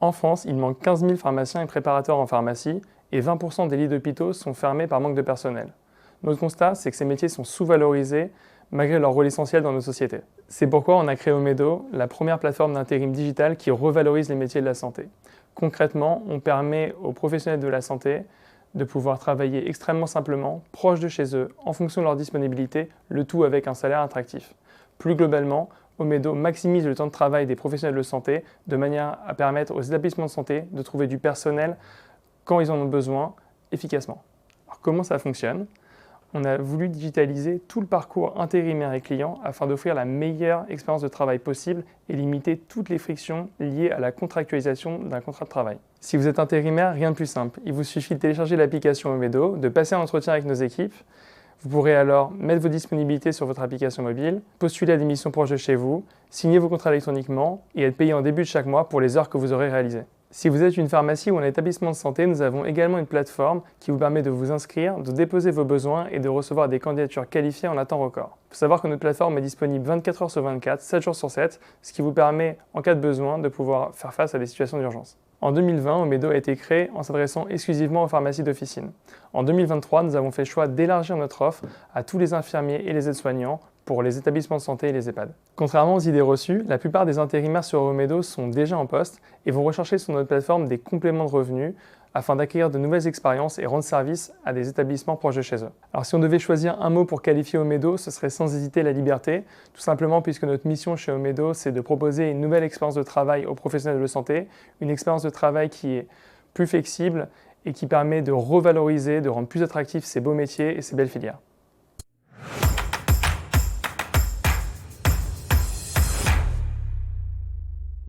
En France, il manque 15 000 pharmaciens et préparateurs en pharmacie et 20% des lits d'hôpitaux sont fermés par manque de personnel. Notre constat, c'est que ces métiers sont sous-valorisés malgré leur rôle essentiel dans nos sociétés. C'est pourquoi on a créé Omedo, la première plateforme d'intérim digital qui revalorise les métiers de la santé. Concrètement, on permet aux professionnels de la santé de pouvoir travailler extrêmement simplement, proche de chez eux, en fonction de leur disponibilité, le tout avec un salaire attractif. Plus globalement, Omedo maximise le temps de travail des professionnels de santé de manière à permettre aux établissements de santé de trouver du personnel quand ils en ont besoin, efficacement. Alors comment ça fonctionne ? On a voulu digitaliser tout le parcours intérimaire et client afin d'offrir la meilleure expérience de travail possible et limiter toutes les frictions liées à la contractualisation d'un contrat de travail. Si vous êtes intérimaire, rien de plus simple. Il vous suffit de télécharger l'application Omedo, de passer un entretien avec nos équipes. Vous pourrez alors mettre vos disponibilités sur votre application mobile, postuler à des missions proches de chez vous, signer vos contrats électroniquement et être payé en début de chaque mois pour les heures que vous aurez réalisées. Si vous êtes une pharmacie ou un établissement de santé, nous avons également une plateforme qui vous permet de vous inscrire, de déposer vos besoins et de recevoir des candidatures qualifiées en un temps record. Il faut savoir que notre plateforme est disponible 24 heures sur 24, 7 jours sur 7, ce qui vous permet, en cas de besoin, de pouvoir faire face à des situations d'urgence. En 2020, Omedo a été créé en s'adressant exclusivement aux pharmacies d'officine. En 2023, nous avons fait le choix d'élargir notre offre à tous les infirmiers et les aides-soignants pour les établissements de santé et les EHPAD. Contrairement aux idées reçues, la plupart des intérimaires sur Omedo sont déjà en poste et vont rechercher sur notre plateforme des compléments de revenus afin d'acquérir de nouvelles expériences et rendre service à des établissements proches de chez eux. Alors si on devait choisir un mot pour qualifier Omedo, ce serait sans hésiter la liberté, tout simplement puisque notre mission chez Omedo, c'est de proposer une nouvelle expérience de travail aux professionnels de santé, une expérience de travail qui est plus flexible et qui permet de revaloriser, de rendre plus attractifs ces beaux métiers et ces belles filières.